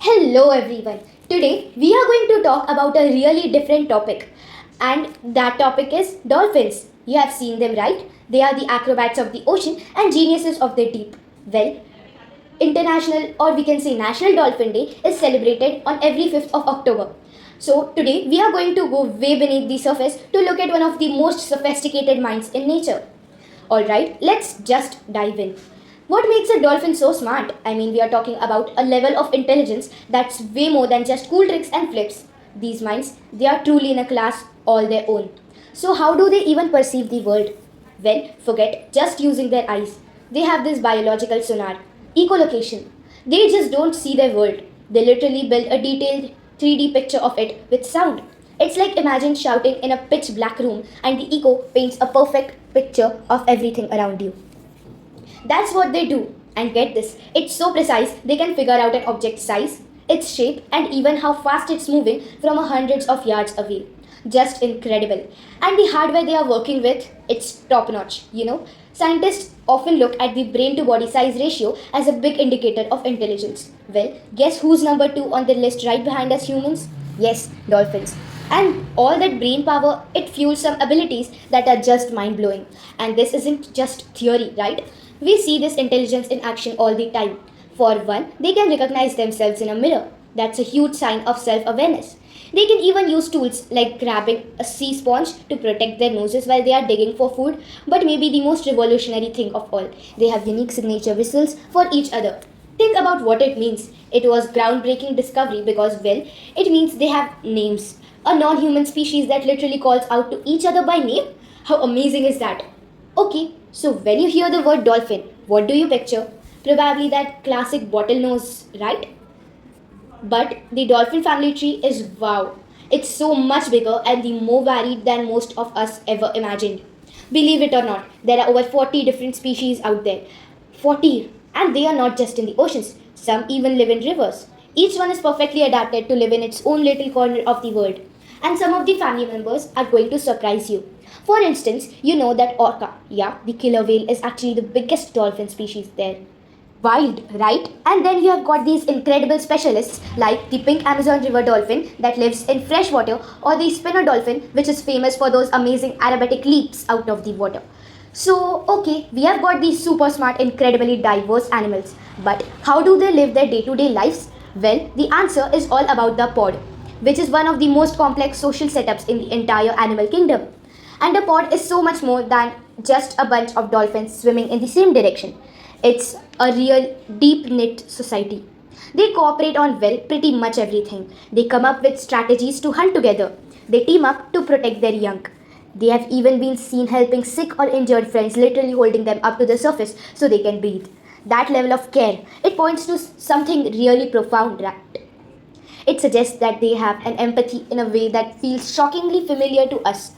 Hello everyone. Today we are going to talk about a really different topic. And that topic is dolphins. You have seen them, right? They are the acrobats of the ocean and geniuses of the deep. Well, International or we can say National Dolphin Day is celebrated on every 5th of October. So today we are going to go way beneath the surface to look at one of the most sophisticated minds in nature. Alright, let's just dive in. What makes a dolphin so smart? I mean, we are talking about a level of intelligence that's way more than just cool tricks and flips. These minds, they are truly in a class all their own. So, how do they even perceive the world? Well, forget just using their eyes. They have this biological sonar, echolocation. They just don't see their world. They literally build a detailed 3D picture of it with sound. It's like imagine shouting in a pitch black room and the echo paints a perfect picture of everything around you. That's what they do. And get this, it's so precise they can figure out an object's size, its shape, and even how fast it's moving from hundreds of yards away. Just incredible. And the hardware they are working with, it's top notch. Scientists often look at the brain to body size ratio as a big indicator of intelligence. Well, guess who's number 2 on the list right behind us humans? Yes, dolphins. And all that brain power, it fuels some abilities that are just mind blowing. And this isn't just theory, right? We see this intelligence in action all the time. For one, they can recognize themselves in a mirror. That's a huge sign of self awareness. They can even use tools like grabbing a sea sponge to protect their noses while they are digging for food. But maybe the most revolutionary thing of all, they have unique signature whistles for each other. Think about what it means. It was groundbreaking discovery because, well, it means they have names. A non-human species that literally calls out to each other by name? How amazing is that? Okay, so when you hear the word dolphin, what do you picture? Probably that classic bottlenose, right? But the dolphin family tree is wow. It's so much bigger and the more varied than most of us ever imagined. Believe it or not, there are over 40 different species out there. 40! And they are not just in the oceans, some even live in rivers. Each one is perfectly adapted to live in its own little corner of the world. And some of the family members are going to surprise you. For instance, you know that orca, yeah, the killer whale is actually the biggest dolphin species there. Wild, right? And then you have got these incredible specialists like the pink Amazon River dolphin that lives in fresh water or the spinner dolphin which is famous for those amazing aerobatic leaps out of the water. So, okay, we have got these super smart, incredibly diverse animals. But how do they live their day to day lives? Well, the answer is all about the pod, which is one of the most complex social setups in the entire animal kingdom. And a pod is so much more than just a bunch of dolphins swimming in the same direction. It's a real deep knit society. They cooperate on well pretty much everything. They come up with strategies to hunt together. They team up to protect their young. They have even been seen helping sick or injured friends, literally holding them up to the surface so they can breathe. That level of care, it points to something really profound, right? It suggests that they have an empathy in a way that feels shockingly familiar to us.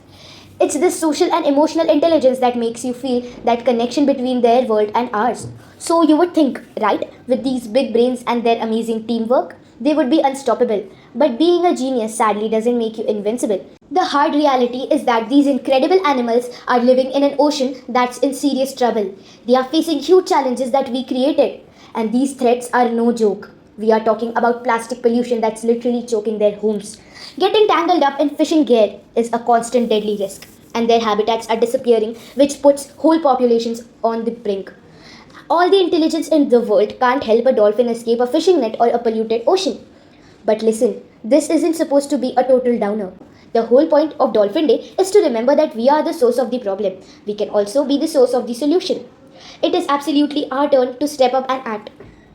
It's this social and emotional intelligence that makes you feel that connection between their world and ours. So you would think, right, with these big brains and their amazing teamwork, they would be unstoppable. But being a genius sadly doesn't make you invincible. The hard reality is that these incredible animals are living in an ocean that's in serious trouble. They are facing huge challenges that we created. And these threats are no joke. We are talking about plastic pollution that's literally choking their homes. Getting tangled up in fishing gear is a constant deadly risk, and their habitats are disappearing, which puts whole populations on the brink. All the intelligence in the world can't help a dolphin escape a fishing net or a polluted ocean. But listen, this isn't supposed to be a total downer. The whole point of Dolphin Day is to remember that we are the source of the problem. We can also be the source of the solution. It is absolutely our turn to step up and act.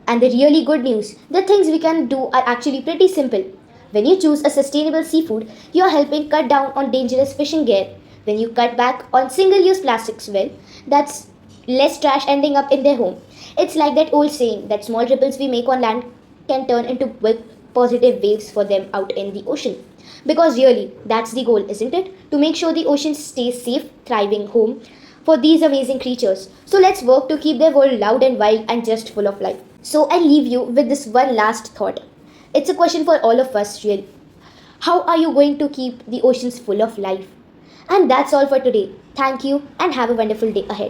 And the really good news, the things we can do are actually pretty simple. When you choose a sustainable seafood, you are helping cut down on dangerous fishing gear. When you cut back on single use plastics, well, that's less trash ending up in their home. It's like that old saying that small ripples we make on land can turn into big positive waves for them out in the ocean. Because really, that's the goal, isn't it? To make sure the ocean stays safe, thriving home for these amazing creatures. So let's work to keep their world loud and wild and just full of life. So I leave you with this one last thought. It's a question for all of us, really. How are you going to keep the oceans full of life? And that's all for today. Thank you and have a wonderful day ahead.